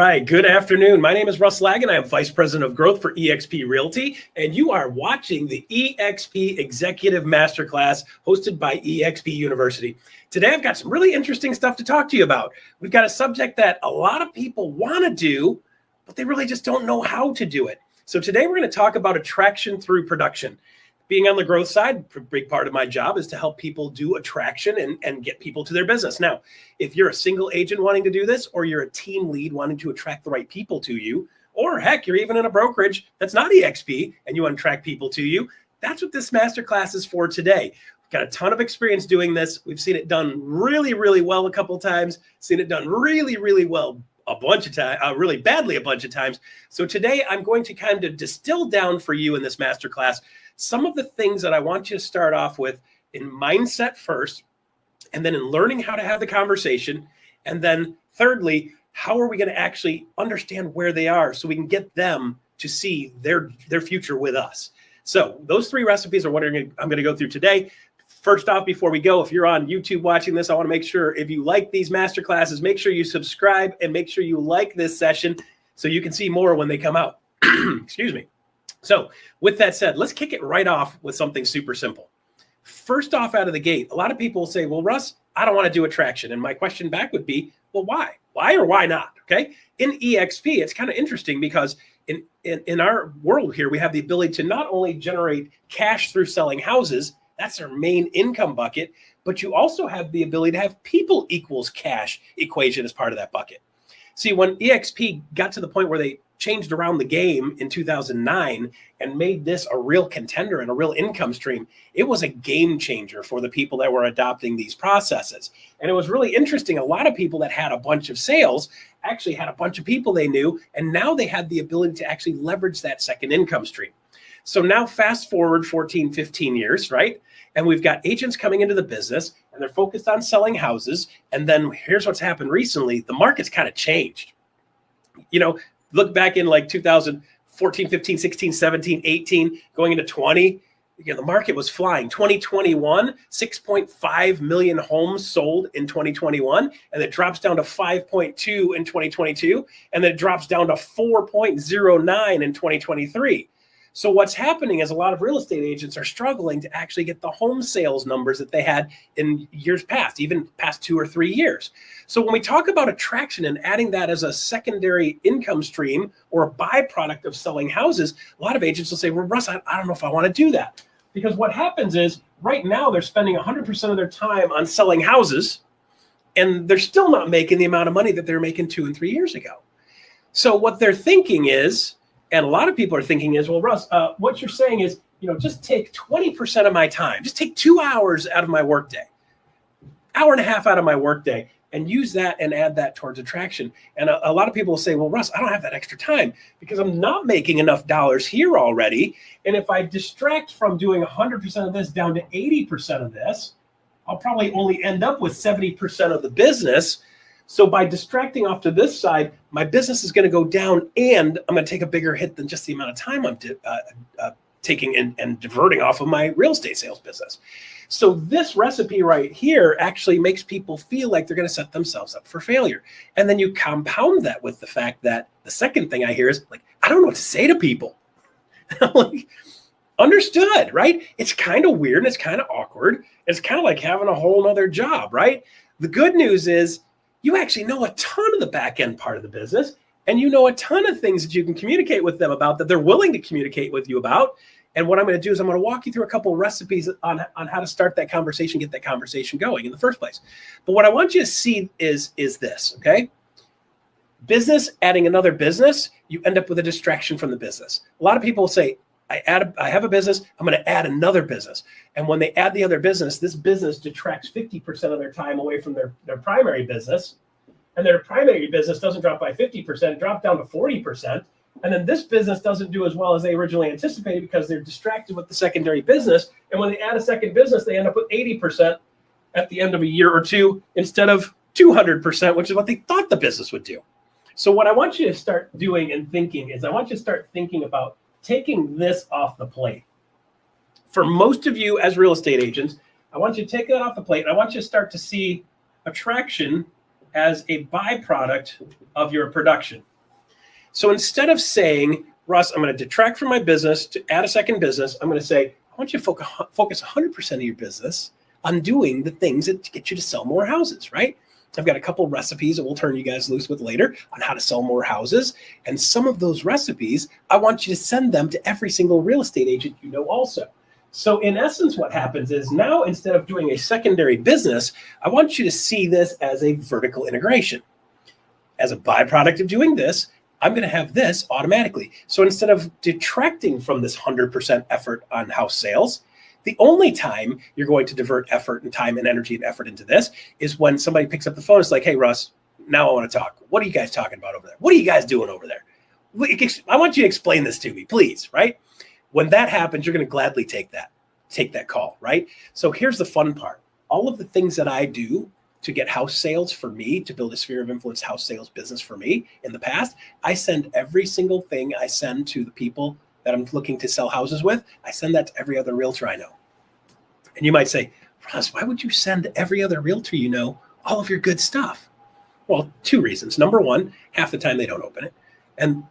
right, good afternoon. My name is Russ Laggan. I am Vice President of Growth for eXp Realty, and you are watching the eXp Executive Masterclass hosted by eXp University. Today, I've got some really interesting stuff to talk to you about. We've got a subject that a lot of people want to do, but they really just don't know how to do it. So today, we're going to talk about attraction through production. Being on the growth side, a big part of my job is to help people do attraction and get people to their business. Now, if you're a single agent wanting to do this, or you're a team lead wanting to attract the right people to you, or heck, you're even in a brokerage that's not eXp and you want to attract people to you, that's what this masterclass is for today. We've got a ton of experience doing this. We've seen it done really, really well a couple of times, seen it done really, really well a bunch of times, really badly a bunch of times. So today I'm going to kind of distill down for you in this masterclass some of the things that I want you to start off with in mindset first, and then in learning how to have the conversation. And then thirdly, how are we going to actually understand where they are so we can get them to see their future with us? So those three recipes are what I'm going to go through today. First off, before we go, if you're on YouTube watching this, I want to make sure if you like these masterclasses, make sure you subscribe and make sure you like this session so you can see more when they come out. Excuse me. So with that said, let's kick it right off with something super simple. First off out of the gate, a lot of people will say, well, Russ, I don't want to do attraction. And my question back would be, well, why? Why or why not? Okay. In eXp, it's kind of interesting because in our world here, we have the ability to not only generate cash through selling houses, that's our main income bucket, but you also have the ability to have people equals cash equation as part of that bucket. See, when eXp got to the point where they changed around the game in 2009 and made this a real contender and a real income stream, it was a game changer for the people that were adopting these processes. And it was really interesting. A lot of people that had a bunch of sales actually had a bunch of people they knew, and now they had the ability to actually leverage that second income stream. So now fast forward 14, 15 years, right? And we've got agents coming into the business and they're focused on selling houses. And then here's what's happened recently. The market's kind of changed. You know, look back in like 2014, 15, 16, 17, 18, going into 20, the market was flying. 2021, 6.5 million homes sold in 2021, and it drops down to 5.2 in 2022, and then it drops down to 4.09 in 2023. So what's happening is a lot of real estate agents are struggling to actually get the home sales numbers that they had in years past, even past 2 or 3 years. So when we talk about attraction and adding that as a secondary income stream or a byproduct of selling houses, a lot of agents will say, well, Russ, I don't know if I want to do that. Because what happens is right now they're spending 100% of their time on selling houses, and they're still not making the amount of money that they're making 2 and 3 years ago. So what they're thinking is, and a lot of people are thinking is, well, Russ, what you're saying is, just take 20% of my time, just take 2 hours out of my workday, hour and a half out of my workday, and use that and add that towards attraction. And a lot of people will say, well, Russ, I don't have that extra time because I'm not making enough dollars here already. And if I distract from doing 100% of this down to 80% of this, I'll probably only end up with 70% of the business. So by distracting off to this side, my business is going to go down, and I'm going to take a bigger hit than just the amount of time I'm taking and diverting off of my real estate sales business. So this recipe right here actually makes people feel like they're going to set themselves up for failure. And then you compound that with the fact that the second thing I hear is like, I don't know what to say to people. Like, understood, right? It's kind of weird and it's kind of awkward. It's kind of like having a whole nother job, right? The good news is, you actually know a ton of the back end part of the business, and you know a ton of things that you can communicate with them about that they're willing to communicate with you about. And what I'm going to do is I'm going to walk you through a couple of recipes on how to start that conversation, get that conversation going in the first place. But what I want you to see is this, okay? Business adding another business, you end up with a distraction from the business. A lot of people say, I have a business, I'm going to add another business. And when they add the other business, this business detracts 50% of their time away from their primary business. And their primary business doesn't drop by 50%, drop down to 40%. And then this business doesn't do as well as they originally anticipated because they're distracted with the secondary business. And when they add a second business, they end up with 80% at the end of a year or two instead of 200%, which is what they thought the business would do. So what I want you to start doing and thinking is I want you to start thinking about taking this off the plate. For most of you as real estate agents, I want you to take that off the plate. And I want you to start to see attraction as a byproduct of your production. So instead of saying, Russ, I'm going to detract from my business to add a second business, I'm going to say, I want you to focus 100% of your business on doing the things that get you to sell more houses, right? I've got a couple recipes that we'll turn you guys loose with later on how to sell more houses. And some of those recipes, I want you to send them to every single real estate agent you know also. So in essence, what happens is now instead of doing a secondary business, I want you to see this as a vertical integration. As a byproduct of doing this, I'm going to have this automatically. So instead of detracting from this 100% effort on house sales, the only time you're going to divert effort and time and energy and effort into this is when somebody picks up the phone. It's like, hey, Russ, now I want to talk. What are you guys talking about over there? What are you guys doing over there? I want you to explain this to me, please, right? When that happens, you're going to gladly take that call, right? So here's the fun part. All of the things that I do to get house sales for me, to build a sphere of influence house sales business for me in the past, I send every single thing I send to the people that I'm looking to sell houses with. I send that to every other realtor I know. And you might say, Russ, why would you send every other realtor you know all of your good stuff? Well, two reasons. Number one, half the time they don't open it. And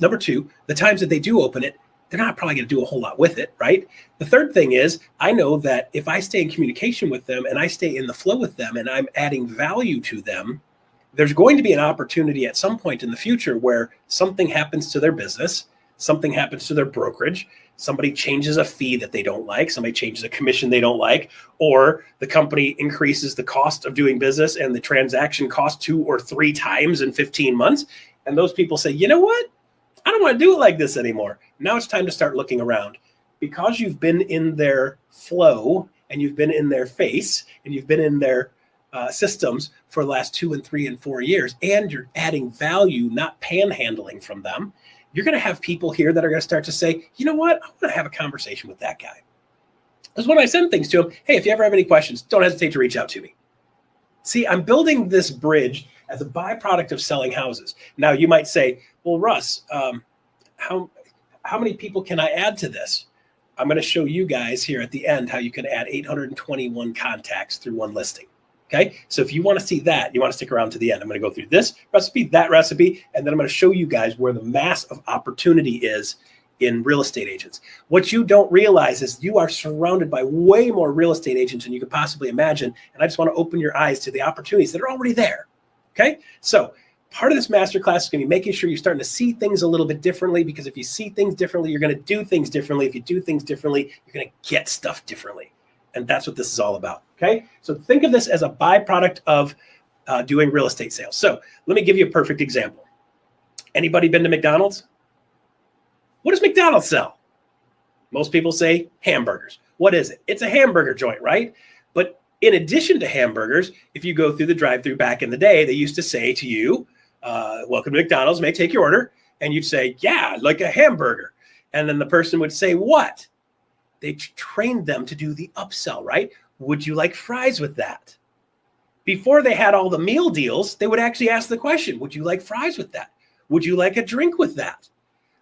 number two, the times that they do open it, they're not probably going to do a whole lot with it, right? The third thing is I know that if I stay in communication with them and I stay in the flow with them and I'm adding value to them, there's going to be an opportunity at some point in the future where something happens to their business, something happens to their brokerage, somebody changes a fee that they don't like, somebody changes a commission they don't like, or the company increases the cost of doing business and the transaction costs 2 or 3 times in 15 months. And those people say, you know what? I don't want to do it like this anymore. Now it's time to start looking around. Because you've been in their flow and you've been in their face and you've been in their systems for the last 2 and 3 and 4 years, and you're adding value, not panhandling from them, you're going to have people here that are going to start to say, you know what? I want to have a conversation with that guy. Because when I send things to him, hey, if you ever have any questions, don't hesitate to reach out to me. See, I'm building this bridge as a byproduct of selling houses. Now, you might say, well, Russ, how many people can I add to this? I'm going to show you guys here at the end how you can add 821 contacts through one listing. Okay, so if you want to see that, you want to stick around to the end. I'm going to go through this recipe, that recipe, and then I'm going to show you guys where the mass of opportunity is in real estate agents. What you don't realize is you are surrounded by way more real estate agents than you could possibly imagine. And I just want to open your eyes to the opportunities that are already there. Okay, so part of this masterclass is going to be making sure you're starting to see things a little bit differently, because if you see things differently, you're going to do things differently. If you do things differently, you're going to get stuff differently. And that's what this is all about. Okay, so think of this as a byproduct of doing real estate sales. So let me give you a perfect example. Anybody been to McDonald's? What does McDonald's sell? Most people say hamburgers. What is it? It's a hamburger joint, right? But in addition to hamburgers, if you go through the drive-through back in the day, they used to say to you, welcome to McDonald's, may I take your order? And you'd say, yeah, I'd like a hamburger. And then the person would say, what? They trained them to do the upsell, right? Would you like fries with that? Before they had all the meal deals, they would actually ask the question, would you like fries with that? Would you like a drink with that?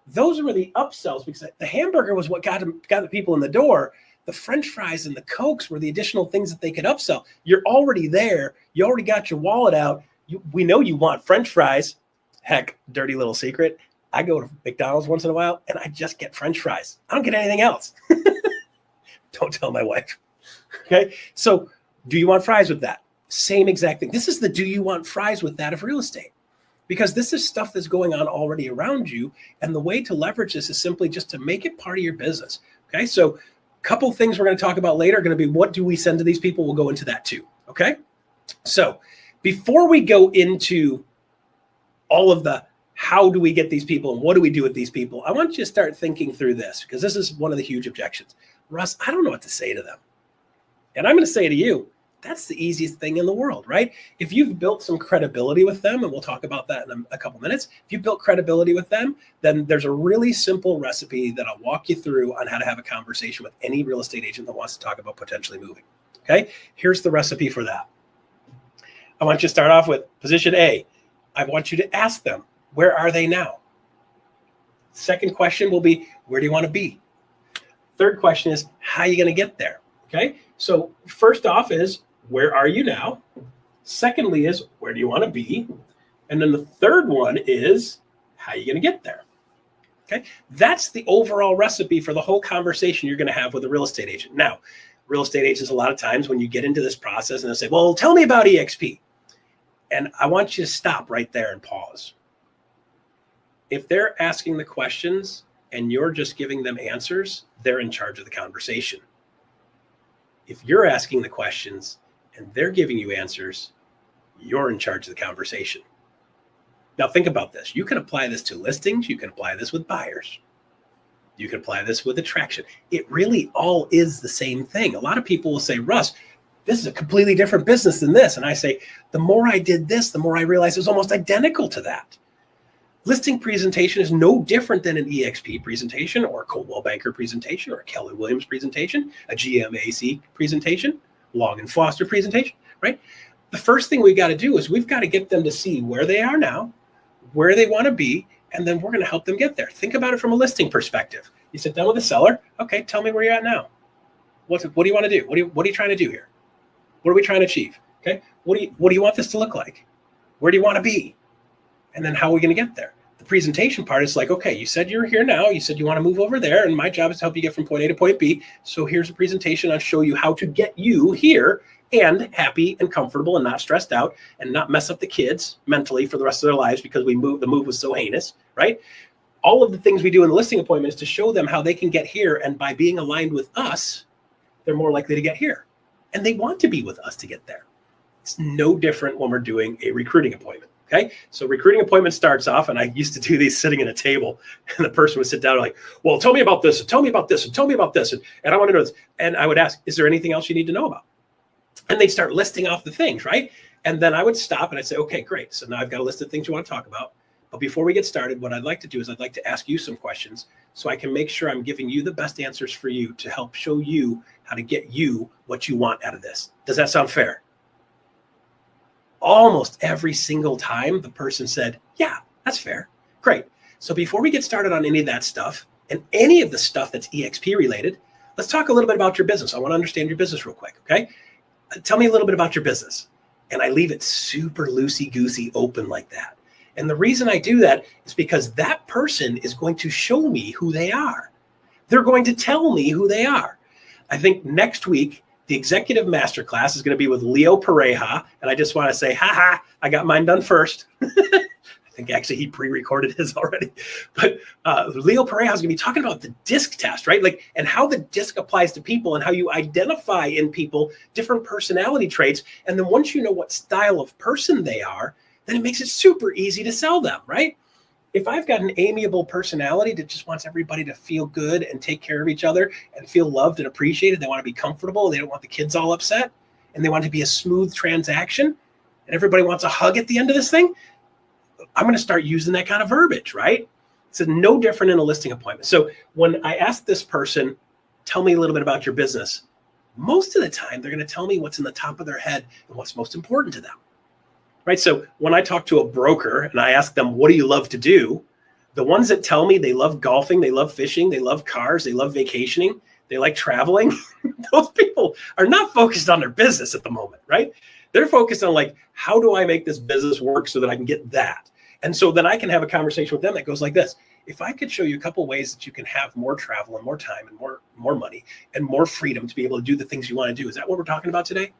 Those were the upsells, because the hamburger was what got the people in the door. The French fries and the Cokes were the additional things that they could upsell. You're already there. You already got your wallet out. We know you want French fries. Heck, dirty little secret. I go to McDonald's once in a while and I just get French fries. I don't get anything else. Don't tell my wife. Okay. So do you want fries with that? Same exact thing. This is the do you want fries with that of real estate, because this is stuff that's going on already around you. And the way to leverage this is simply just to make it part of your business. Okay. So a couple things we're going to talk about later are going to be, what do we send to these people? We'll go into that too. Okay. So before we go into all of the how do we get these people and what do we do with these people, I want you to start thinking through this, because this is one of the huge objections. Russ, I don't know what to say to them. And I'm going to say to you, that's the easiest thing in the world, right? If you've built some credibility with them, and we'll talk about that in a couple minutes, if you've built credibility with them, then there's a really simple recipe that I'll walk you through on how to have a conversation with any real estate agent that wants to talk about potentially moving. Okay, here's the recipe for that. I want you to start off with position A. I want you to ask them, where are they now? Second question will be, where do you want to be? Third question is, how are you going to get there? Okay, so first off is, where are you now? Secondly is, where do you want to be? And then the third one is, How are you going to get there? Okay, that's the overall recipe for the whole conversation you're going to have with a real estate agent. Now, real estate agents, a lot of times when you get into this process and they say, well, tell me about eXp. And I want you to stop right there and pause. If they're asking the questions and you're just giving them answers, they're in charge of the conversation. If you're asking the questions and they're giving you answers, you're in charge of the conversation. Now think about this. You can apply this to listings. You can apply this with buyers. You can apply this with attraction. It really all is the same thing. A lot of people will say, Russ, this is a completely different business than this. And I say, the more I did this, the more I realized it was almost identical to that. Listing presentation is no different than an eXp presentation or a Coldwell Banker presentation or a Keller Williams presentation, a GMAC presentation, Long and Foster presentation, right? The first thing we've got to do is we've got to get them to see where they are now, where they want to be, and then we're going to help them get there. Think about it from a listing perspective. You sit down with a seller. Okay, tell me where you're at now. What do you want to do? What are you trying to do here? What are we trying to achieve? Okay, what do you want this to look like? Where do you want to be? And then how are we going to get there? The presentation part is like, okay, you said you're here now. You said you want to move over there, and my job is to help you get from point A to point B. So here's a presentation. I'll show you how to get you here and happy and comfortable and not stressed out and not mess up the kids mentally for the rest of their lives because the move was so heinous, right? All of the things we do in the listing appointment is to show them how they can get here. And by being aligned with us, they're more likely to get here. And they want to be with us to get there. It's no different when we're doing a recruiting appointment. Okay. So recruiting appointment starts off, and I used to do these sitting at a table, and the person would sit down and like, well, tell me about this, and tell me about this, and tell me about this. And I want to know this. And I would ask, is there anything else you need to know about? And they'd start listing off the things, right? And then I would stop and I'd say, okay, great. So now I've got a list of things you want to talk about. But before we get started, what I'd like to do is I'd like to ask you some questions so I can make sure I'm giving you the best answers for you to help show you how to get you what you want out of this. Does that sound fair? Almost every single time the person said, yeah, that's fair. Great. So before we get started on any of that stuff and any of the stuff that's eXp related, let's talk a little bit about your business. I want to understand your business real quick. Okay. Tell me a little bit about your business. And I leave it super loosey-goosey open like that. And the reason I do that is because that person is going to show me who they are. They're going to tell me who they are. I think next week, the Executive Masterclass is going to be with Leo Pareja. And I just want to say, I got mine done first. I think actually he pre-recorded his already. But Leo Pareja is going to be talking about the DISC test, right? Like, and how the DISC applies to people and how you identify in people different personality traits. And then once you know what style of person they are, then it makes it super easy to sell them, right? If I've got an amiable personality that just wants everybody to feel good and take care of each other and feel loved and appreciated, they want to be comfortable, they don't want the kids all upset, and they want it to be a smooth transaction, and everybody wants a hug at the end of this thing, I'm going to start using that kind of verbiage, right? It's no different in a listing appointment. So when I ask this person, tell me a little bit about your business, most of the time they're going to tell me what's in the top of their head and what's most important to them, right? So when I talk to a broker and I ask them, what do you love to do? The ones that tell me they love golfing, they love fishing, they love cars, they love vacationing, they like traveling, those people are not focused on their business at the moment, right? They're focused on like, how do I make this business work so that I can get that? And so then I can have a conversation with them that goes like this. If I could show you a couple ways that you can have more travel and more time and more money and more freedom to be able to do the things you want to do. Is that what we're talking about today?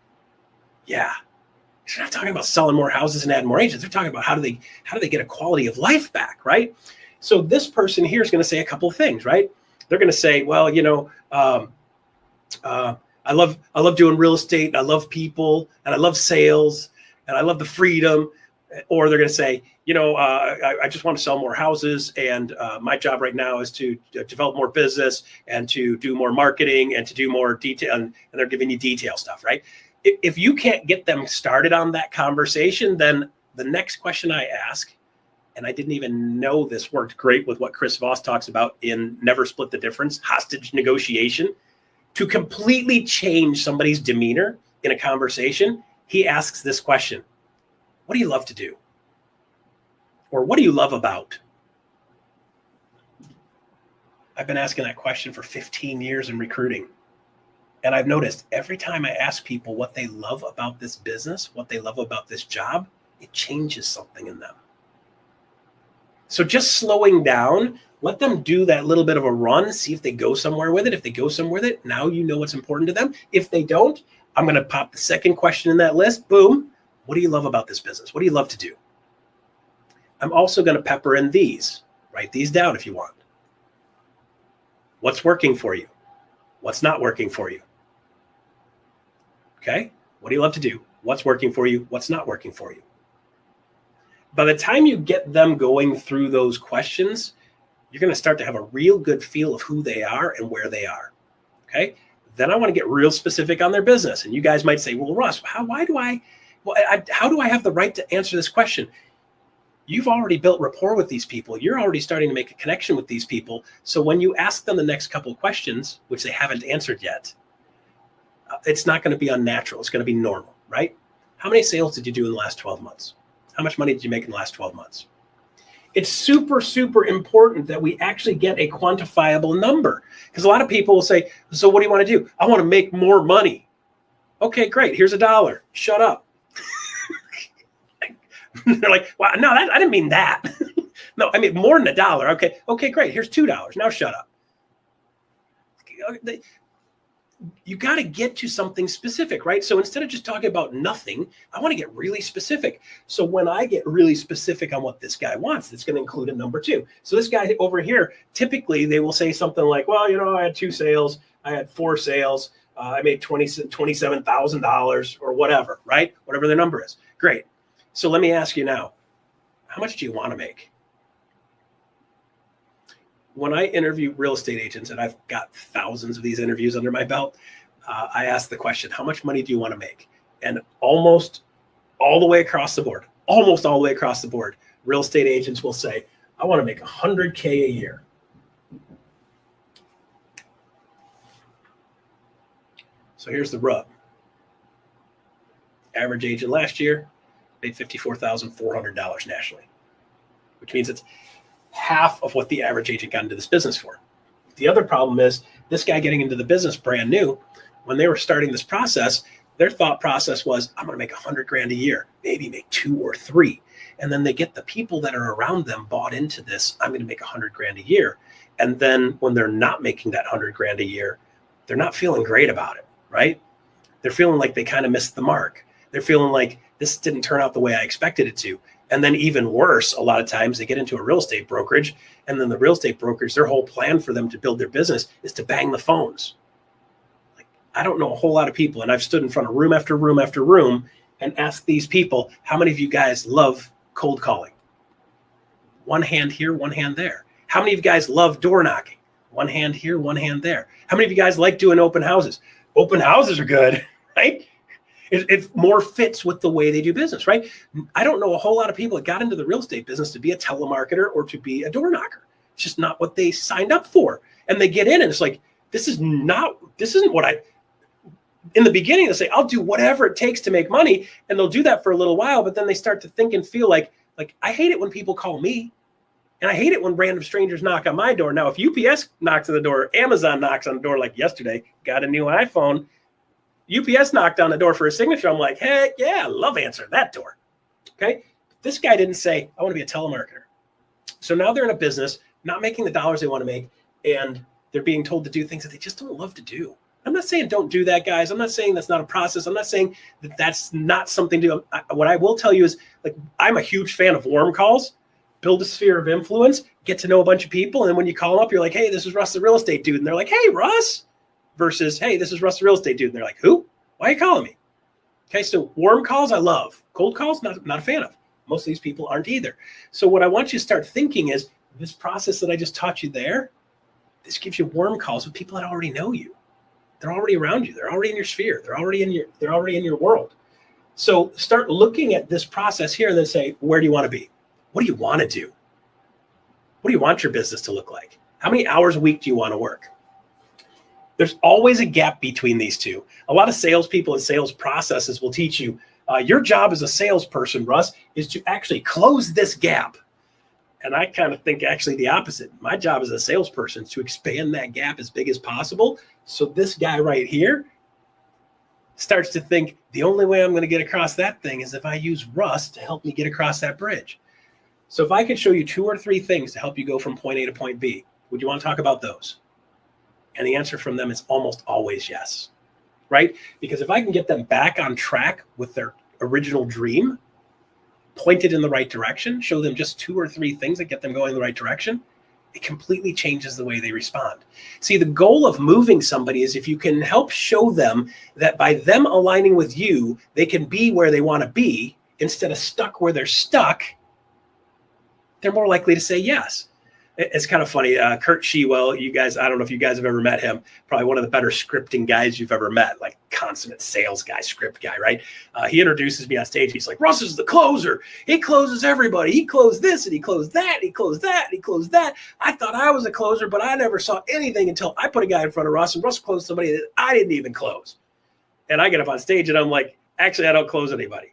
Yeah. They're not talking about selling more houses and adding more agents. They're talking about how do they get a quality of life back, right? So this person here is going to say a couple of things, right? They're going to say, well, I love doing real estate, and I love people, and I love sales, and I love the freedom. Or they're going to say, I just want to sell more houses, and my job right now is to develop more business and to do more marketing and to do more detail. And they're giving you detail stuff, right? If you can't get them started on that conversation, then the next question I ask, and I didn't even know this worked great with what Chris Voss talks about in Never Split the Difference, hostage negotiation, to completely change somebody's demeanor in a conversation, he asks this question. What do you love to do? Or what do you love about? I've been asking that question for 15 years in recruiting. And I've noticed every time I ask people what they love about this business, what they love about this job, it changes something in them. So just slowing down, let them do that little bit of a run, see if they go somewhere with it. If they go somewhere with it, now you know what's important to them. If they don't, I'm going to pop the second question in that list. Boom. What do you love about this business? What do you love to do? I'm also going to pepper in these. Write these down if you want. What's working for you? What's not working for you? Okay? What do you love to do? What's working for you? What's not working for you? By the time you get them going through those questions, you're going to start to have a real good feel of who they are and where they are. Okay? Then I want to get real specific on their business. And you guys might say, well, Russ, how do I have the right to answer this question? You've already built rapport with these people. You're already starting to make a connection with these people. So when you ask them the next couple of questions, which they haven't answered yet, it's not going to be unnatural. It's going to be normal, right? How many sales did you do in the last 12 months? How much money did you make in the last 12 months? It's super, super important that we actually get a quantifiable number, because a lot of people will say, so what do you want to do? I want to make more money. Okay, great. Here's $1. Shut up. They're like, well, no, I didn't mean that. No, I mean more than $1. Okay, great. Here's $2. Now shut up. You got to get to something specific, right? So instead of just talking about nothing, I want to get really specific. So when I get really specific on what this guy wants, it's going to include a number 2. So this guy over here, typically they will say something like, well, I had 2 sales. I had 4 sales. I made $27,000 or whatever, right? Whatever their number is. Great. So let me ask you now, how much do you want to make? When I interview real estate agents, and I've got thousands of these interviews under my belt, I ask the question, how much money do you want to make? And almost all the way across the board, real estate agents will say, I want to make $100K a year. So here's the rub. Average agent last year made $54,400 nationally, which means it's half of what the average agent got into this business for. The other problem is this guy getting into the business brand new, when they were starting this process, their thought process was, I'm going to make $100,000 a year, maybe make 2 or 3. And then they get the people that are around them bought into this. I'm going to make $100,000 a year. And then when they're not making that $100,000 a year, they're not feeling great about it, right? They're feeling like they kind of missed the mark. They're feeling like this didn't turn out the way I expected it to. And then even worse, a lot of times they get into a real estate brokerage, and then the real estate brokers, their whole plan for them to build their business is to bang the phones. Like, I don't know a whole lot of people, and I've stood in front of room after room after room and asked these people, how many of you guys love cold calling? One hand here, one hand there. How many of you guys love door knocking? One hand here, one hand there. How many of you guys like doing open houses? Open houses are good, right? It more fits with the way they do business, right? I don't know a whole lot of people that got into the real estate business to be a telemarketer or to be a door knocker. It's just not what they signed up for. And they get in and it's like, this isn't what in the beginning, they'll say, I'll do whatever it takes to make money. And they'll do that for a little while, but then they start to think and feel like I hate it when people call me. And I hate it when random strangers knock on my door. Now, if UPS knocks on the door, Amazon knocks on the door like yesterday, got a new iPhone, UPS knocked on the door for a signature. I'm like, heck yeah, I love answering that door. Okay. This guy didn't say, I want to be a telemarketer. So now they're in a business, not making the dollars they want to make, and they're being told to do things that they just don't love to do. I'm not saying don't do that, guys. I'm not saying that's not a process. I'm not saying that that's not something to do. What I will tell you is, like, I'm a huge fan of warm calls. Build a sphere of influence, get to know a bunch of people. And then when you call them up, you're like, hey, this is Russ, the real estate dude. And they're like, hey, Russ. Versus, hey, this is Russ, the real estate dude. And they're like, who? Why are you calling me? Okay, so warm calls, I love. Cold calls, not a fan of. Most of these people aren't either. So what I want you to start thinking is, this process that I just taught you there, this gives you warm calls with people that already know you. They're already around you. They're already in your sphere. They're already in your world. So start looking at this process here and then say, where do you want to be? What do you want to do? What do you want your business to look like? How many hours a week do you want to work? There's always a gap between these two. A lot of salespeople and sales processes will teach you, your job as a salesperson, Russ, is to actually close this gap. And I kind of think actually the opposite. My job as a salesperson is to expand that gap as big as possible. So this guy right here starts to think, the only way I'm going to get across that thing is if I use Russ to help me get across that bridge. So if I could show you 2 or 3 things to help you go from point A to point B, would you want to talk about those? And the answer from them is almost always yes, right? Because if I can get them back on track with their original dream, pointed in the right direction, show them just 2 or 3 things that get them going in the right direction, it completely changes the way they respond. See, the goal of moving somebody is if you can help show them that by them aligning with you, they can be where they want to be instead of stuck where they're stuck, they're more likely to say yes. It's kind of funny. Kurt Shewell, you guys, I don't know if you guys have ever met him, probably one of the better scripting guys you've ever met, like consummate sales guy, script guy, right? He introduces me on stage. He's like, Russ is the closer. He closes everybody. He closed this and he closed that. He closed that. And he closed that. I thought I was a closer, but I never saw anything until I put a guy in front of Russ and Russ closed somebody that I didn't even close. And I get up on stage and I'm like, actually, I don't close anybody.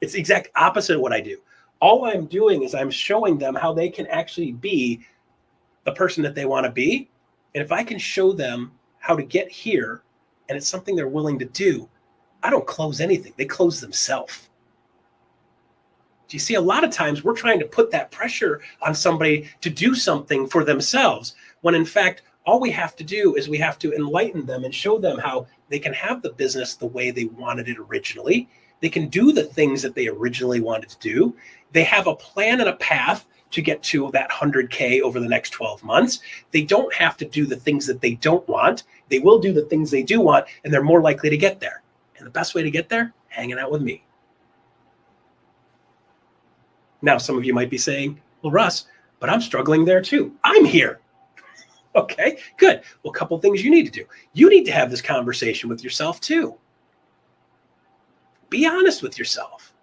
It's the exact opposite of what I do. All I'm doing is I'm showing them how they can actually be the person that they want to be. And if I can show them how to get here, and it's something they're willing to do, I don't close anything. They close themselves. Do you see, a lot of times we're trying to put that pressure on somebody to do something for themselves, when in fact, all we have to do is we have to enlighten them and show them how they can have the business the way they wanted it originally. They can do the things that they originally wanted to do. They have a plan and a path to get to that 100K over the next 12 months. They don't have to do the things that they don't want. They will do the things they do want, and they're more likely to get there. And the best way to get there, hanging out with me. Now, some of you might be saying, well, Russ, but I'm struggling there too. I'm here. Okay, good. Well, a couple things you need to do. You need to have this conversation with yourself too. Be honest with yourself.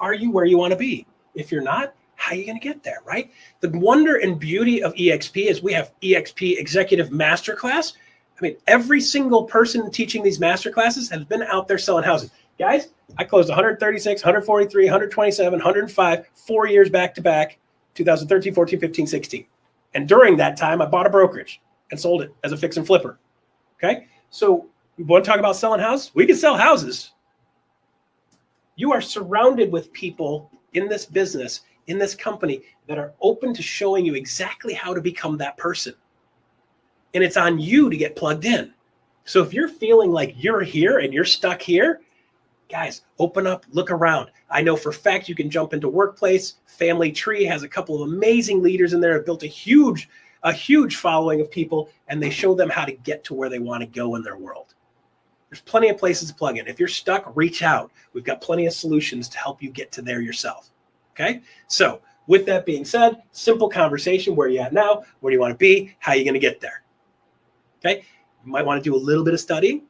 Are you where you want to be? If you're not, how are you going to get there, right? The wonder and beauty of eXp is we have eXp Executive Masterclass. I mean, every single person teaching these masterclasses has been out there selling houses. Guys, I closed 136, 143, 127, 105, 4 years back to back, 2013, 14, 15, 16. And during that time, I bought a brokerage and sold it as a fix and flipper. Okay? So we want to talk about selling houses? We can sell houses. You are surrounded with people in this business, in this company, that are open to showing you exactly how to become that person. And it's on you to get plugged in. So if you're feeling like you're here and you're stuck here, guys, open up, look around. I know for a fact you can jump into Workplace. Family Tree has a couple of amazing leaders in there, have built a huge following of people, and they show them how to get to where they want to go in their world. There's plenty of places to plug in. If you're stuck, reach out. We've got plenty of solutions to help you get to there yourself. Okay? So with that being said, simple conversation. Where are you at now? Where do you want to be? How are you going to get there? Okay? You might want to do a little bit of studying.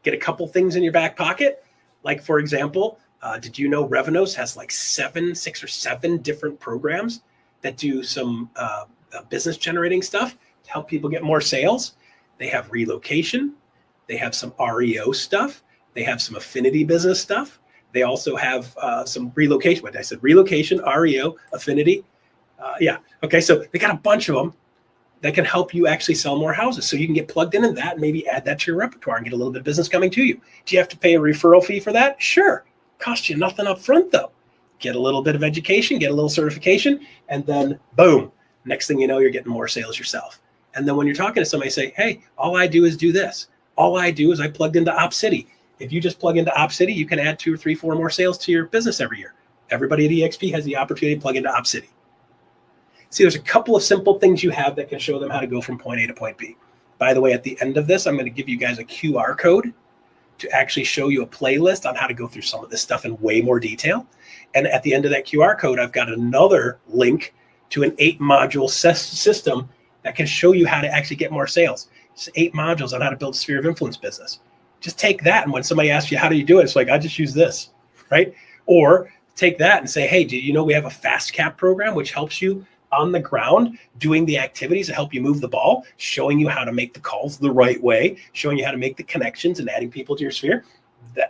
Get a couple things in your back pocket. Like, for example, did you know Revenos has like 6 or 7 different programs that do some business generating stuff to help people get more sales? They have relocation. They have some REO stuff. They have some affinity business stuff. They also have some relocation. What I said, relocation, REO, affinity. Yeah. Okay. So they got a bunch of them that can help you actually sell more houses. So you can get plugged in that and maybe add that to your repertoire and get a little bit of business coming to you. Do you have to pay a referral fee for that? Sure. Costs you nothing up front though. Get a little bit of education, get a little certification, and then boom, next thing you know, you're getting more sales yourself. And then when you're talking to somebody, say, hey, all I do is do this. All I do is I plugged into OpCity. If you just plug into OpCity, you can add 2 or 3, 4 more sales to your business every year. Everybody at eXp has the opportunity to plug into OpCity. See, there's a couple of simple things you have that can show them how to go from point A to point B. By the way, at the end of this, I'm going to give you guys a QR code to actually show you a playlist on how to go through some of this stuff in way more detail. And at the end of that QR code, I've got another link to an 8-module system that can show you how to actually get more sales. It's 8 modules on how to build a sphere of influence business. Just take that, and when somebody asks you, how do you do it? It's like, I just use this, right? Or take that and say, hey, do you know we have a fast cap program, which helps you on the ground doing the activities to help you move the ball, showing you how to make the calls the right way, showing you how to make the connections and adding people to your sphere.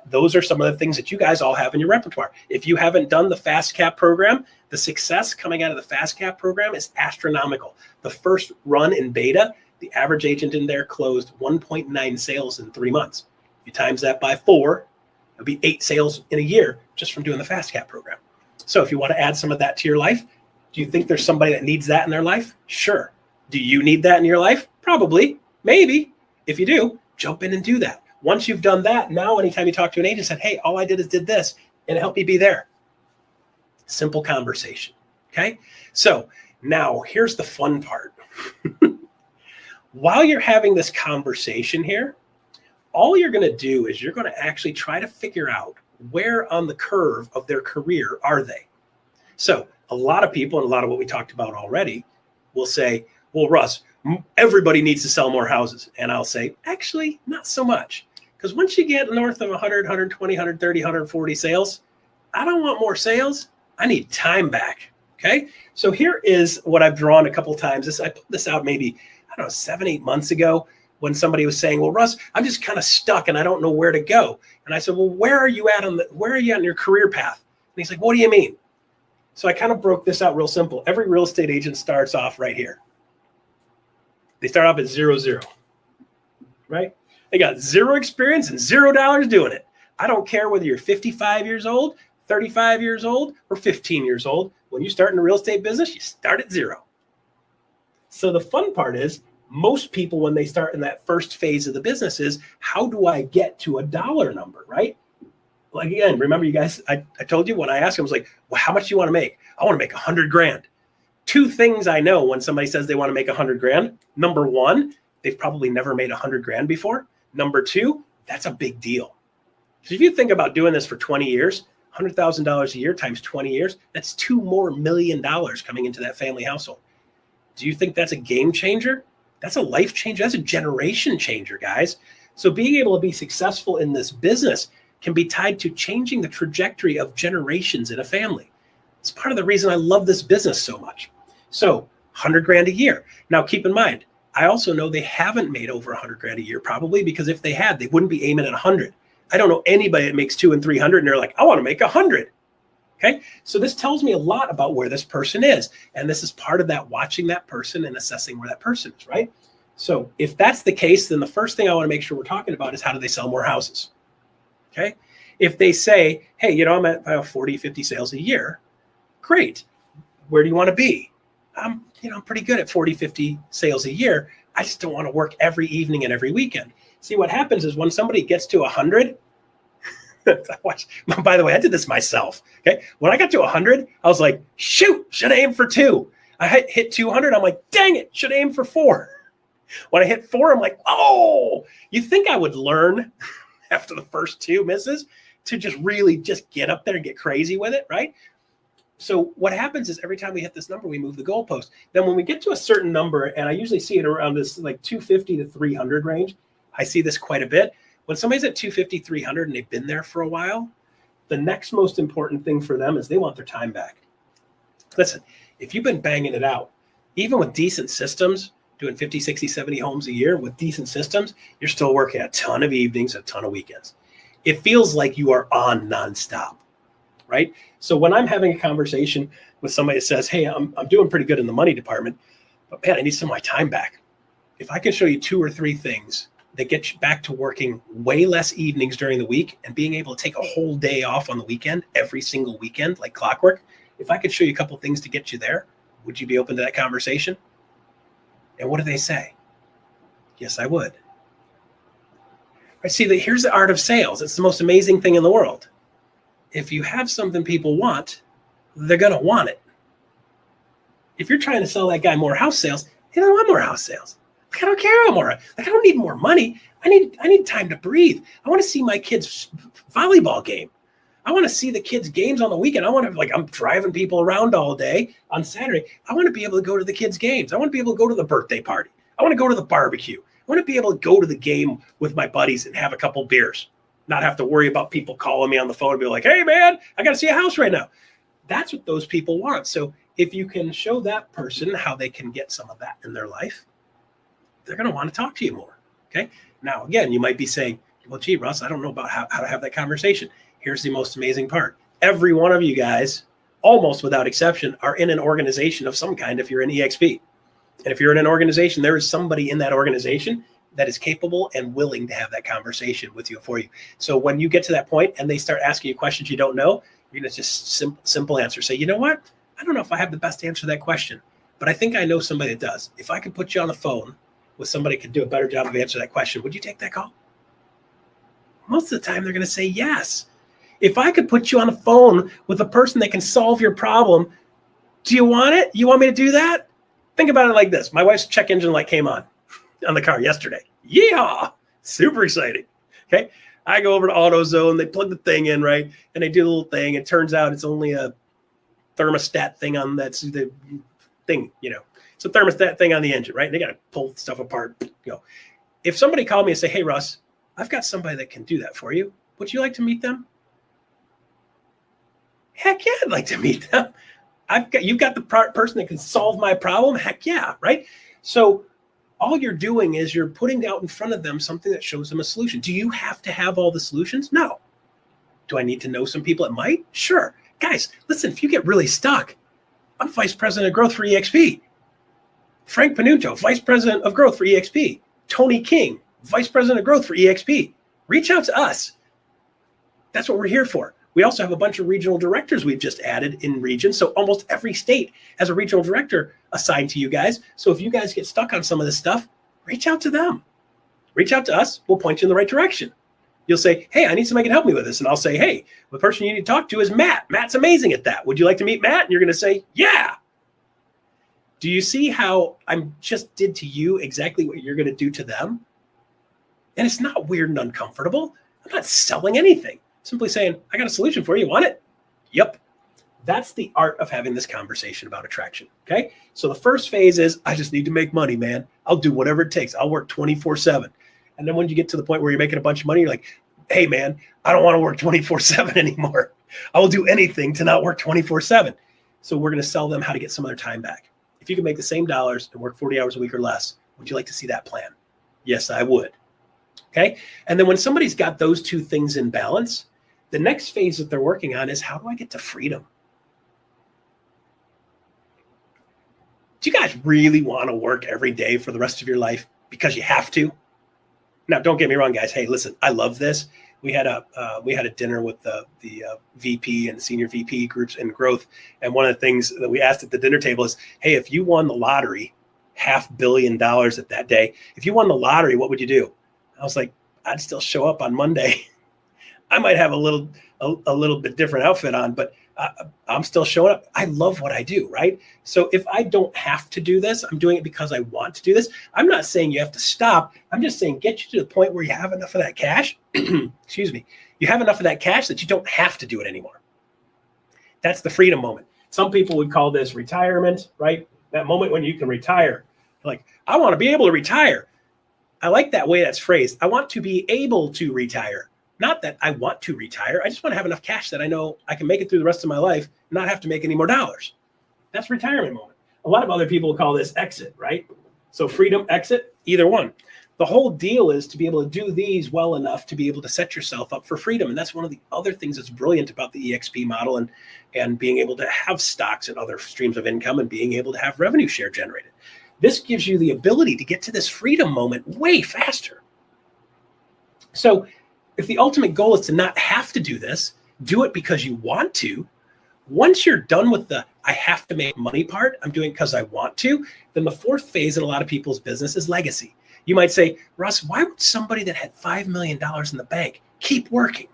Those are some of the things that you guys all have in your repertoire. If you haven't done the fast cap program, the success coming out of the fast cap program is astronomical. The first run in beta, the average agent in there closed 1.9 sales in 3 months. If you times that by 4, it'll be 8 sales in a year just from doing the fast cap program. So if you want to add some of that to your life, do you think there's somebody that needs that in their life? Sure. Do you need that in your life? Probably, maybe. If you do, jump in and do that. Once you've done that, now anytime you talk to an agent, said, hey, all I did is did this, and it helped me be there. Simple conversation, okay? So now here's the fun part. While you're having this conversation here, all you're going to do is you're going to actually try to figure out where on the curve of their career are they. So a lot of people, and a lot of what we talked about already, will say, well, Russ, everybody needs to sell more houses. And I'll say, actually, not so much. Because once you get north of 100, 120, 130, 140 sales, I don't want more sales. I need time back. Okay. So here is what I've drawn a couple times. I put this out maybe, I don't know, 7-8 months ago when somebody was saying, well, Russ, I'm just kind of stuck and I don't know where to go. And I said, well, where are you at on your career path? And he's like, what do you mean? So I kind of broke this out real simple. Every real estate agent starts off right here. They start off at 0, right? They got zero experience and $0 doing it. I don't care whether you're 55 years old, 35 years old, or 15 years old. When you start in the real estate business, you start at 0. So the fun part is most people, when they start in that first phase of the business, is how do I get to a dollar number, right? Like, again, remember you guys, I told you when I asked them, I was like, well, how much do you want to make? I want to make 100 grand. 2 things I know when somebody says they want to make 100 grand. Number 1, they've probably never made 100 grand before. Number 2, that's a big deal. So if you think about doing this for 20 years, $100,000 a year times 20 years, that's $2 more million coming into that family household. Do you think that's a game changer? That's a life changer. That's a generation changer, guys. So being able to be successful in this business can be tied to changing the trajectory of generations in a family. It's part of the reason I love this business so much. So 100 grand a year. Now, keep in mind, I also know they haven't made over 100 grand a year, probably because if they had, they wouldn't be aiming at 100. I don't know anybody that makes 200 and 300 and they're like, I want to make 100. Okay. So this tells me a lot about where this person is. And this is part of that, watching that person and assessing where that person is, right? So if that's the case, then the first thing I want to make sure we're talking about is how do they sell more houses? Okay. If they say, hey, I'm at 40, 50 sales a year. Great. Where do you want to be? I'm pretty good at 40, 50 sales a year. I just don't want to work every evening and every weekend. See, what happens is when somebody gets to 100, by the way, I did this myself. Okay. When I got to 100, I was like, shoot, should I aim for 2? I hit 200. I'm like, dang it, should I aim for 4? When I hit 4, I'm like, oh, you think I would learn after the first 2 misses to just really just get up there and get crazy with it, right? So what happens is every time we hit this number, we move the goalpost. Then when we get to a certain number, and I usually see it around this like 250 to 300 range, I see this quite a bit. When somebody's at 250, 300 and they've been there for a while, the next most important thing for them is they want their time back. Listen, if you've been banging it out, even with decent systems, doing 50, 60, 70 homes a year with decent systems, you're still working a ton of evenings, a ton of weekends. It feels like you are on nonstop, right? So when I'm having a conversation with somebody that says, hey, I'm doing pretty good in the money department, but man, I need some of my time back. If I can show you 2 or 3 things that get you back to working way less evenings during the week and being able to take a whole day off on the weekend, every single weekend, like clockwork, if I could show you a couple things to get you there, would you be open to that conversation? And what do they say? Yes, I would. Right, see, here's the art of sales. It's the most amazing thing in the world. If you have something people want, they're going to want it. If you're trying to sell that guy more house sales, he doesn't want more house sales. Like, I don't care about more. Like, I don't need more money. I need time to breathe. I want to see my kids' volleyball game. I want to see the kids' games on the weekend. I want to, like, I'm driving people around all day on Saturday. I want to be able to go to the kids' games. I want to be able to go to the birthday party. I want to go to the barbecue. I want to be able to go to the game with my buddies and have a couple beers, not have to worry about people calling me on the phone and be like, hey, man, I got to see a house right now. That's what those people want. So if you can show that person how they can get some of that in their life, they're going to want to talk to you more. Okay. Now, again, you might be saying, well, gee, Russ, I don't know about how to have that conversation. Here's the most amazing part. Every one of you guys, almost without exception, are in an organization of some kind if you're in eXp. And if you're in an organization, there is somebody in that organization that is capable and willing to have that conversation with you for you. So when you get to that point and they start asking you questions you don't know, You're going to just simple answer. Say, you know what? I don't know if I have the best answer to that question, but I think I know somebody that does. If I could put you on the phone with somebody who could do a better job of answering that question, would you take that call? Most of the time, they're going to say yes. If I could put you on the phone with a person that can solve your problem, do you want it? You want me to do that? Think about it like this. My wife's check engine light came on the car yesterday. Yeehaw! Super exciting. Okay. I go over to AutoZone. They plug the thing in, right? And they do the little thing. It turns out it's only a thermostat thing on that's the thing, It's a thermostat thing on the engine, right? And they got to pull stuff apart. If somebody called me and say, hey, Russ, I've got somebody that can do that for you. Would you like to meet them? Heck yeah, I'd like to meet them. You've got the person that can solve my problem. Heck yeah, right? So all you're doing is you're putting out in front of them something that shows them a solution. Do you have to have all the solutions? No. Do I need to know some people that might? Sure. Guys, listen, if you get really stuck, I'm Vice President of Growth for eXp. Frank Panuccio, Vice President of Growth for eXp. Tony King, Vice President of Growth for eXp. Reach out to us. That's what we're here for. We also have a bunch of regional directors we've just added in regions. So almost every state has a regional director assigned to you guys. So if you guys get stuck on some of this stuff, reach out to them. Reach out to us. We'll point you in the right direction. You'll say, hey, I need somebody who can help me with this. And I'll say, hey, the person you need to talk to is Matt. Matt's amazing at that. Would you like to meet Matt? And you're going to say, yeah. Do you see how I just did to you exactly what you're going to do to them? And it's not weird and uncomfortable. I'm not selling anything. Simply saying, I got a solution for you. Want it? Yep. That's the art of having this conversation about attraction. Okay. So the first phase is, I just need to make money, man. I'll do whatever it takes. I'll work 24/7. And then when you get to the point where you're making a bunch of money, you're like, hey, man, I don't want to work 24/7 anymore. I will do anything to not work 24/7. So we're going to sell them how to get some of their time back. If you can make the same dollars and work 40 hours a week or less, would you like to see that plan? Yes, I would. Okay. And then when somebody's got those two things in balance, the next phase that they're working on is, how do I get to freedom? Do you guys really want to work every day for the rest of your life because you have to? Now, don't get me wrong, guys. Hey, listen, I love this. We had a dinner with the VP and the senior VP groups in growth. And one of the things that we asked at the dinner table is, hey, if you won the lottery, $500 million at that day, if you won the lottery, what would you do? I was like, I'd still show up on Monday. I might have a little bit different outfit on, but I'm still showing up. I love what I do, right? So if I don't have to do this, I'm doing it because I want to do this. I'm not saying you have to stop. I'm just saying get you to the point where you have enough of that cash. Excuse me. You have enough of that cash that you don't have to do it anymore. That's the freedom moment. Some people would call this retirement, right? That moment when you can retire. Like, I want to be able to retire. I like that way that's phrased. I want to be able to retire. Not that I want to retire. I just want to have enough cash that I know I can make it through the rest of my life and not have to make any more dollars. That's retirement moment. A lot of other people call this exit, right? So freedom, exit, either one. The whole deal is to be able to do these well enough to be able to set yourself up for freedom. And that's one of the other things that's brilliant about the eXp model and being able to have stocks and other streams of income and being able to have revenue share generated. This gives you the ability to get to this freedom moment way faster. So if the ultimate goal is to not have to do this, do it because you want to. Once you're done with the I have to make money part, I'm doing it because I want to, then the fourth phase in a lot of people's business is legacy. You might say, Russ, why would somebody that had $5 million in the bank keep working?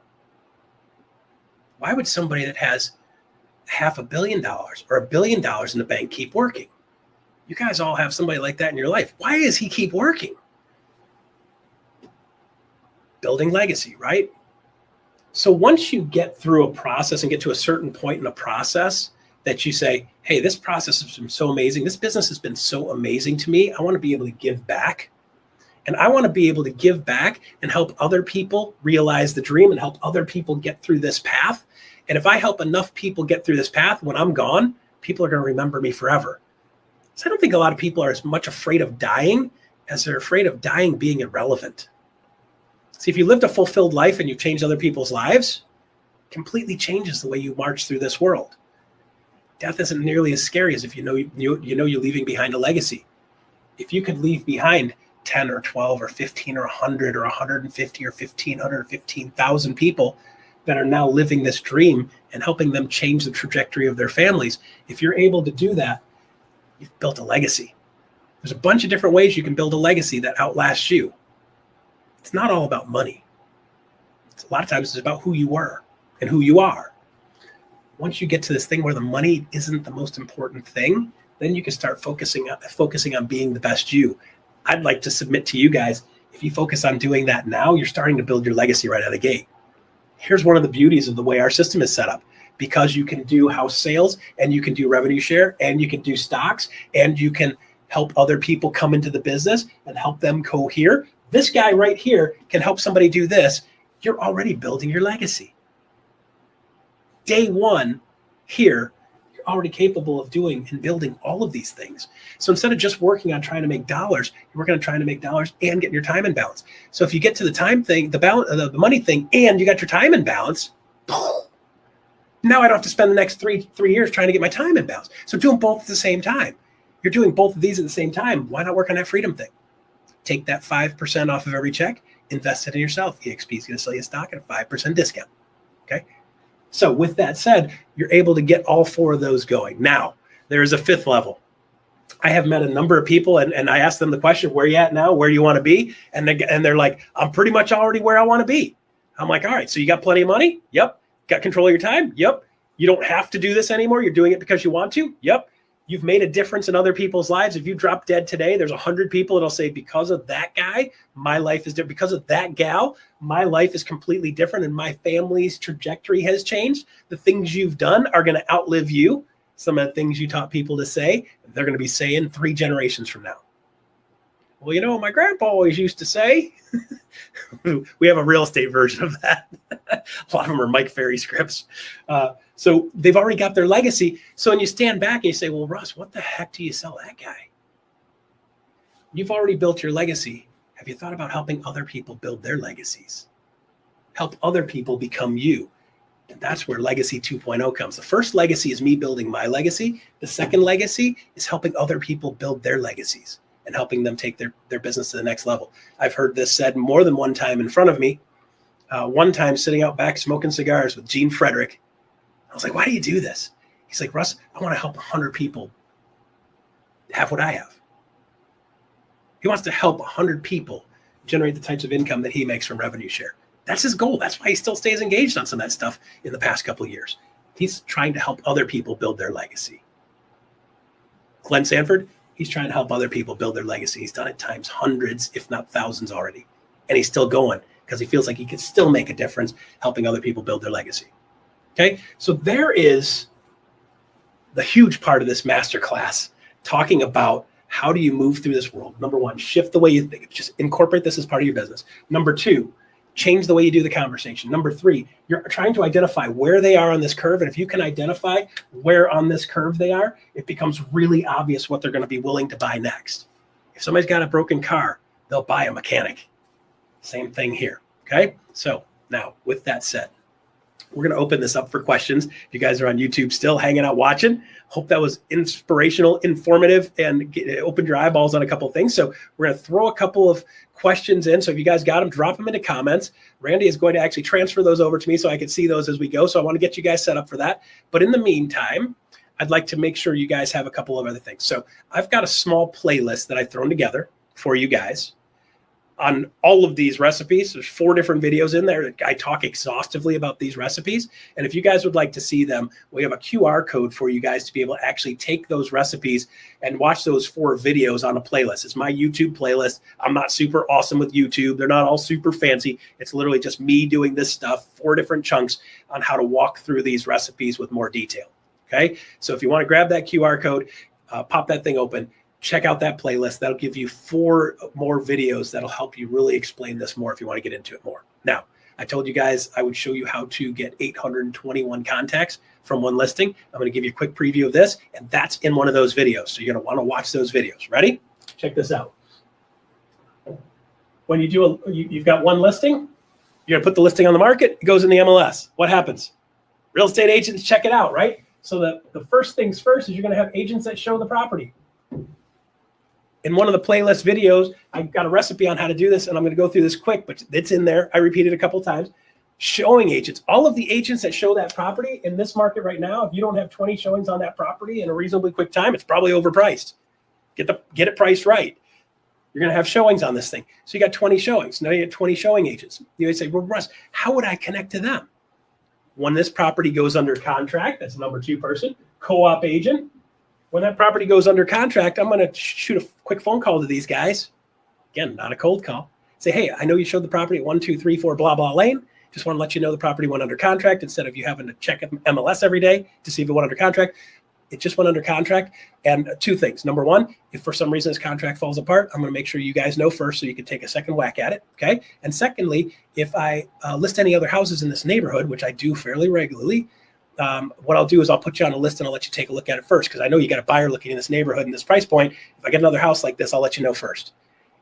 Why would somebody that has $500 million or $1 billion in the bank keep working? You guys all have somebody like that in your life. Why does he keep working? Building legacy, right? So once you get through a process and get to a certain point in a process that you say, hey, this process has been so amazing. This business has been so amazing to me. I want to be able to give back. And I want to be able to give back and help other people realize the dream and help other people get through this path. And if I help enough people get through this path, when I'm gone, people are going to remember me forever. So I don't think a lot of people are as much afraid of dying as they're afraid of dying being irrelevant. See, if you lived a fulfilled life and you changed other people's lives, it completely changes the way you march through this world. Death isn't nearly as scary as if you know you're leaving behind a legacy. If you could leave behind 10 or 12 or 15 or 100 or 150 or 1,500 or 15,000 people that are now living this dream and helping them change the trajectory of their families. If you're able to do that, you've built a legacy. There's a bunch of different ways you can build a legacy that outlasts you. It's not all about money. A lot of times it's about who you were and who you are. Once you get to this thing where the money isn't the most important thing, then you can start focusing on being the best you. I'd like to submit to you guys, if you focus on doing that now, you're starting to build your legacy right out of the gate. Here's one of the beauties of the way our system is set up. Because you can do house sales and you can do revenue share and you can do stocks and you can help other people come into the business and help them cohere. This guy right here can help somebody do this. You're already building your legacy. Day one here, you're already capable of doing and building all of these things. So instead of just working on trying to make dollars, you're working on trying to make dollars and getting your time in balance. So if you get to the time thing, the money thing, and you got your time in balance, now I don't have to spend the next three years trying to get my time in balance. So do them both at the same time. You're doing both of these at the same time. Why not work on that freedom thing? Take that 5% off of every check, invest it in yourself. eXp is going to sell you a stock at a 5% discount. Okay. So with that said, you're able to get all four of those going. Now, there is a fifth level. I have met a number of people and I asked them the question, where are you at now? Where do you want to be? And they're like, I'm pretty much already where I want to be. I'm like, all right, so you got plenty of money? Yep. Got control of your time? Yep. You don't have to do this anymore. You're doing it because you want to? Yep. You've made a difference in other people's lives. If you drop dead today, there's 100 people that'll say, because of that guy, my life is different. Because of that gal, my life is completely different and my family's trajectory has changed. The things you've done are going to outlive you. Some of the things you taught people to say, they're going to be saying 3 generations from now. Well, you know, my grandpa always used to say, we have a real estate version of that. A lot of them are Mike Ferry scripts. So they've already got their legacy. So when you stand back and you say, well, Russ, what the heck do you sell that guy? You've already built your legacy. Have you thought about helping other people build their legacies? Help other people become you. And that's where Legacy 2.0 comes. The first legacy is me building my legacy. The second legacy is helping other people build their legacies and helping them take their business to the next level. I've heard this said more than one time in front of me. One time sitting out back smoking cigars with Gene Frederick. I was like, why do you do this? He's like, Russ, I want to help 100 people have what I have. He wants to help 100 people generate the types of income that he makes from revenue share. That's his goal. That's why he still stays engaged on some of that stuff in the past couple of years. He's trying to help other people build their legacy. Glenn Sanford, he's trying to help other people build their legacy. He's done it times hundreds, if not thousands already. And he's still going because he feels like he can still make a difference helping other people build their legacy. Okay, so there is the huge part of this masterclass talking about how do you move through this world. Number one, shift the way you think. Just incorporate this as part of your business. Number two, change the way you do the conversation. Number three, you're trying to identify where they are on this curve. And if you can identify where on this curve they are, it becomes really obvious what they're going to be willing to buy next. If somebody's got a broken car, they'll buy a mechanic. Same thing here. Okay, so now with that said, we're going to open this up for questions. If you guys are on YouTube still hanging out watching, hope that was inspirational, informative, and opened your eyeballs on a couple of things. So we're going to throw a couple of questions in. So if you guys got them, drop them into comments. Randy is going to actually transfer those over to me so I can see those as we go. So I want to get you guys set up for that. But in the meantime, I'd like to make sure you guys have a couple of other things. So I've got a small playlist that I've thrown together for you guys on all of these recipes. There's 4 different videos in there. I talk exhaustively about these recipes. And if you guys would like to see them, we have a QR code for you guys to be able to actually take those recipes and watch those 4 videos on a playlist. It's my YouTube playlist. I'm not super awesome with YouTube. They're not all super fancy. It's literally just me doing this stuff, 4 different chunks on how to walk through these recipes with more detail. Okay. So if you want to grab that QR code, pop that thing open, check out that playlist. That'll give you 4 more videos that'll help you really explain this more if you want to get into it more. Now, I told you guys I would show you how to get 821 contacts from one listing. I'm going to give you a quick preview of this, and that's in one of those videos. So you're going to want to watch those videos. Ready? Check this out. When you do you've got one listing, you're going to put the listing on the market. It goes in the MLS. What happens? Real estate agents check it out, right? So the first things first is you're going to have agents that show the property. In one of the playlist videos, I've got a recipe on how to do this, and I'm going to go through this quick, but it's in there. I repeat it a couple of times. Showing agents, all of the agents that show that property in this market right now, if you don't have 20 showings on that property in a reasonably quick time, it's probably overpriced. Get it priced right. You're going to have showings on this thing. So you got 20 showings. Now you get 20 showing agents. You would say, well, Russ, how would I connect to them? When this property goes under contract, that's number 2 person, co-op agent. When that property goes under contract, I'm going to shoot a quick phone call to these guys. Again, not a cold call. Say, hey, I know you showed the property at 1-2-3-4 blah, blah lane. Just want to let you know the property went under contract instead of you having to check MLS every day to see if it went under contract. It just went under contract. And 2 things. Number 1, if for some reason this contract falls apart, I'm going to make sure you guys know first so you can take a second whack at it. Okay. And secondly, if I list any other houses in this neighborhood, which I do fairly regularly, what I'll do is I'll put you on a list and I'll let you take a look at it first because I know you got a buyer looking in this neighborhood and this price point. If I get another house like this, I'll let you know first.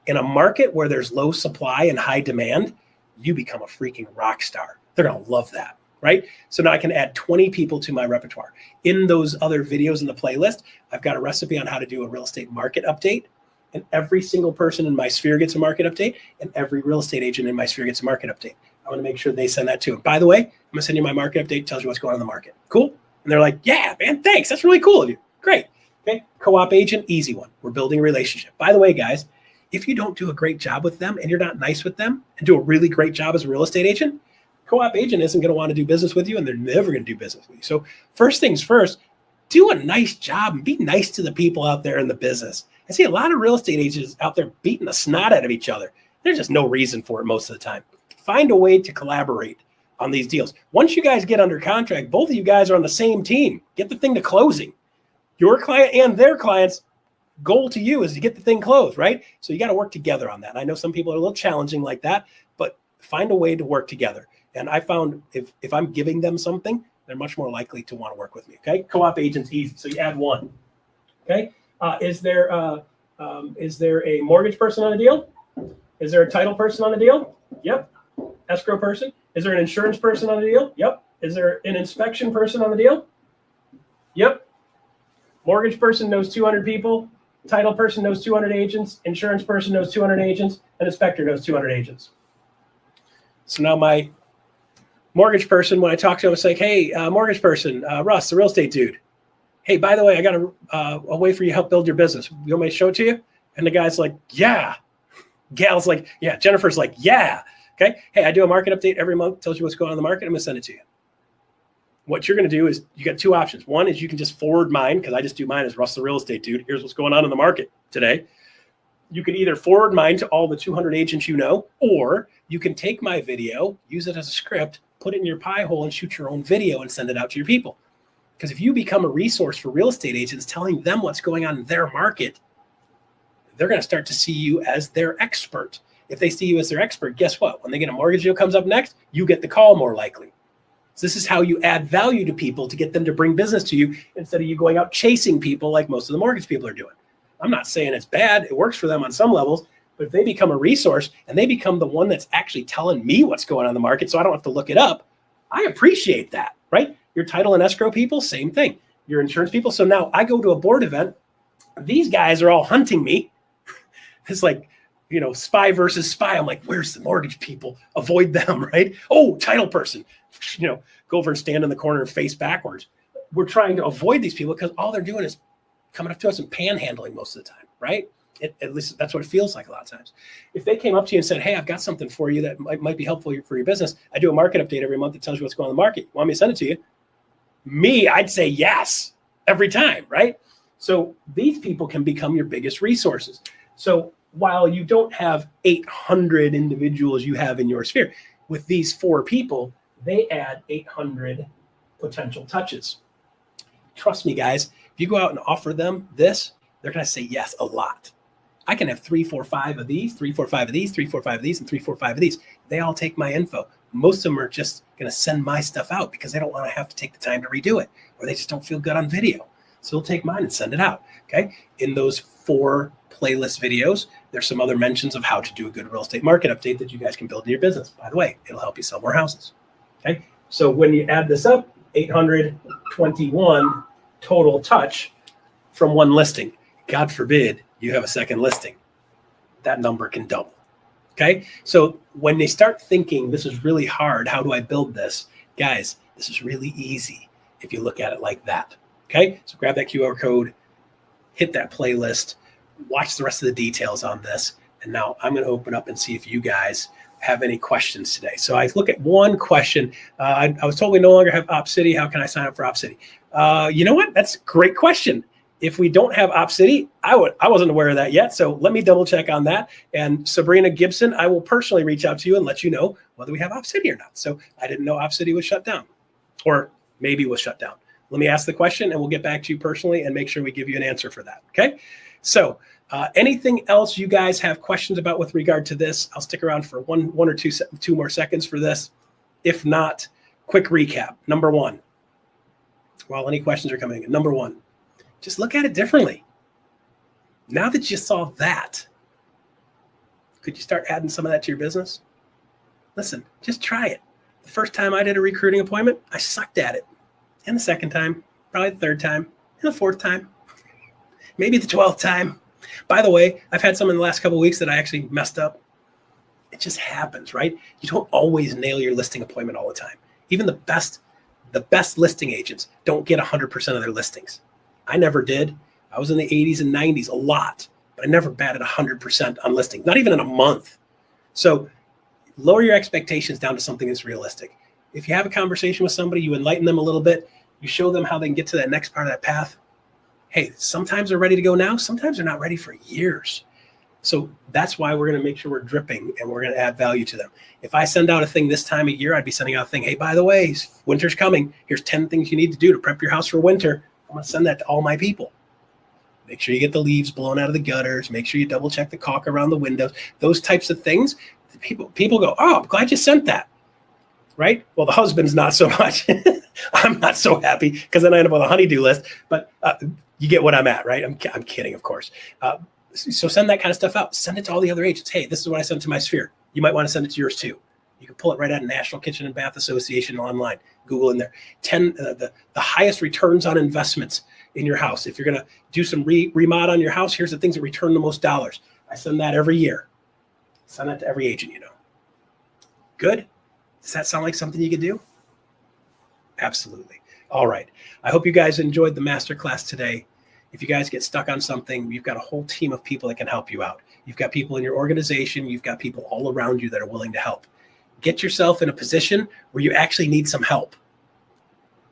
In a market where there's low supply and high demand, you become a freaking rock star. They're going to love that, right? So now I can add 20 people to my repertoire. In those other videos in the playlist, I've got a recipe on how to do a real estate market update. And every single person in my sphere gets a market update, and every real estate agent in my sphere gets a market update. I want to make sure they send that too. And by the way, I'm going to send you my market update. It tells you what's going on in the market. Cool? And they're like, yeah, man, thanks. That's really cool of you. Great. Okay. Co-op agent, easy one. We're building a relationship. By the way, guys, if you don't do a great job with them and you're not nice with them and do a really great job as a real estate agent, co-op agent isn't going to want to do business with you and they're never going to do business with you. So first things first, do a nice job and be nice to the people out there in the business. I see a lot of real estate agents out there beating the snot out of each other. There's just no reason for it most of the time. Find a way to collaborate on these deals. Once you guys get under contract, both of you guys are on the same team. Get the thing to closing. Your client and their client's goal to you is to get the thing closed, right? So you got to work together on that. I know some people are a little challenging like that, but find a way to work together. And I found if I'm giving them something, they're much more likely to want to work with me. Okay, co-op agent's easy, so you add 1. Okay, is there a mortgage person on the deal? Is there a title person on the deal? Yep. Escrow person? Is there an insurance person on the deal? Yep. Is there an inspection person on the deal? Yep. Mortgage person knows 200 people. Title person knows 200 agents. Insurance person knows 200 agents. An inspector knows 200 agents. So now my mortgage person, when I talk to him, it's like, hey, mortgage person, Russ, the real estate dude. Hey, by the way, I got a way for you to help build your business. You want me to show it to you? And the guy's like, yeah. Gal's like, yeah. Jennifer's like, yeah. Okay. Hey, I do a market update every month. Tells you what's going on in the market. I'm going to send it to you. What you're going to do is you got 2 options. One is you can just forward mine because I just do mine as Russ, the real estate dude. Here's what's going on in the market today. You can either forward mine to all the 200 agents you know, or you can take my video, use it as a script, put it in your pie hole and shoot your own video and send it out to your people. Because if you become a resource for real estate agents, telling them what's going on in their market, they're going to start to see you as their expert. If they see you as their expert, guess what? When they get a mortgage deal comes up next, you get the call more likely. So this is how you add value to people to get them to bring business to you instead of you going out chasing people like most of the mortgage people are doing. I'm not saying it's bad. It works for them on some levels, but if they become a resource and they become the one that's actually telling me what's going on in the market so I don't have to look it up, I appreciate that, right? Your title and escrow people, same thing. Your insurance people. So now I go to a board event. These guys are all hunting me. It's like, spy versus spy. I'm like, where's the mortgage people? Avoid them, right? Oh, title person, go over and stand in the corner and face backwards. We're trying to avoid these people because all they're doing is coming up to us and panhandling most of the time, right? At least that's what it feels like a lot of times. If they came up to you and said, hey, I've got something for you that might be helpful for your business. I do a market update every month that tells you what's going on in the market. You want me to send it to you? Me, I'd say yes every time, right? So these people can become your biggest resources. So while you don't have 800 individuals you have in your sphere, with these 4 people, they add 800 potential touches. Trust me, guys, if you go out and offer them this, they're going to say yes a lot. I can have 3, 4, 5 of these, 3, 4, 5 of these, 3, 4, 5 of these, and 3, 4, 5 of these. They all take my info. Most of them are just going to send my stuff out because they don't want to have to take the time to redo it, or they just don't feel good on video. So they'll take mine and send it out. Okay. In those 4 playlist videos, there's some other mentions of how to do a good real estate market update that you guys can build in your business. By the way, it'll help you sell more houses. Okay. So when you add this up, 821 total touch from one listing. God forbid you have a second listing. That number can double. Okay. So when they start thinking this is really hard, how do I build this? Guys, this is really easy if you look at it like that. Okay. So grab that QR code, hit that playlist, watch the rest of the details on this. And now I'm going to open up and see if you guys have any questions today. So I look at one question. I was told we no longer have OpCity. How can I sign up for OpCity? You know what? That's a great question. If we don't have OpCity, I wasn't aware of that yet. So let me double check on that. And Sabrina Gibson, I will personally reach out to you and let you know whether we have OpCity or not. So I didn't know OpCity was shut down, or maybe was shut down. Let me ask the question and we'll get back to you personally and make sure we give you an answer for that. Okay. So anything else you guys have questions about with regard to this? I'll stick around for one or two more seconds for this. If not, quick recap. Number one, while any questions are coming in, number one, just look at it differently. Now that you saw that, could you start adding some of that to your business? Listen, just try it. The first time I did a recruiting appointment, I sucked at it. And the second time, probably the third time, and the fourth time, maybe the 12th time. By the way, I've had some in the last couple of weeks that I actually messed up. It just happens, right? You don't always nail your listing appointment all the time. Even the best listing agents don't get 100% of their listings. I never did. I was in the 80s and 90s a lot, but I never batted 100% on listings, not even in a month. So lower your expectations down to something that's realistic. If you have a conversation with somebody, you enlighten them a little bit, you show them how they can get to that next part of that path. Hey, sometimes they're ready to go now. Sometimes they're not ready for years. So that's why we're going to make sure we're dripping and we're going to add value to them. If I send out a thing this time of year, I'd be sending out a thing. Hey, by the way, winter's coming. Here's 10 things you need to do to prep your house for winter. I'm going to send that to all my people. Make sure you get the leaves blown out of the gutters. Make sure you double check the caulk around the windows. Those types of things. People go, oh, I'm glad you sent that. Right? Well, the husband's not so much. I'm not so happy because then I end up on the honey-do list. But you get what I'm at, right? I'm kidding, of course. So send that kind of stuff out. Send it to all the other agents. Hey, this is what I sent to my sphere. You might want to send it to yours too. You can pull it right out of National Kitchen and Bath Association online. Google in there. The highest returns on investments in your house. If you're going to do some remod on your house, here's the things that return the most dollars. I send that every year. Send that to every agent you know. Good? Does that sound like something you could do? Absolutely. All right. I hope you guys enjoyed the masterclass today. If you guys get stuck on something, you've got a whole team of people that can help you out. You've got people in your organization. You've got people all around you that are willing to help. Get yourself in a position where you actually need some help.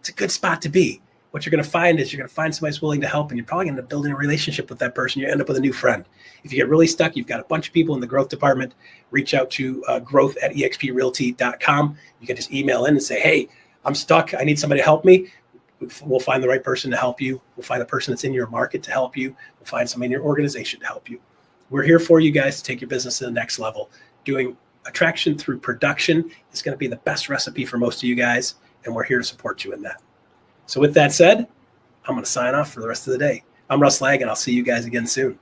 It's a good spot to be. What you're going to find is you're going to find somebody who's willing to help, and you're probably going to end up building a relationship with that person. You end up with a new friend. If you get really stuck, you've got a bunch of people in the growth department. Reach out to growth@exprealty.com. You can just email in and say, hey, I'm stuck. I need somebody to help me. We'll find the right person to help you. We'll find the person that's in your market to help you. We'll find somebody in your organization to help you. We're here for you guys to take your business to the next level. Doing attraction through production is going to be the best recipe for most of you guys, and we're here to support you in that. So with that said, I'm going to sign off for the rest of the day. I'm Russ Laggan. I'll see you guys again soon.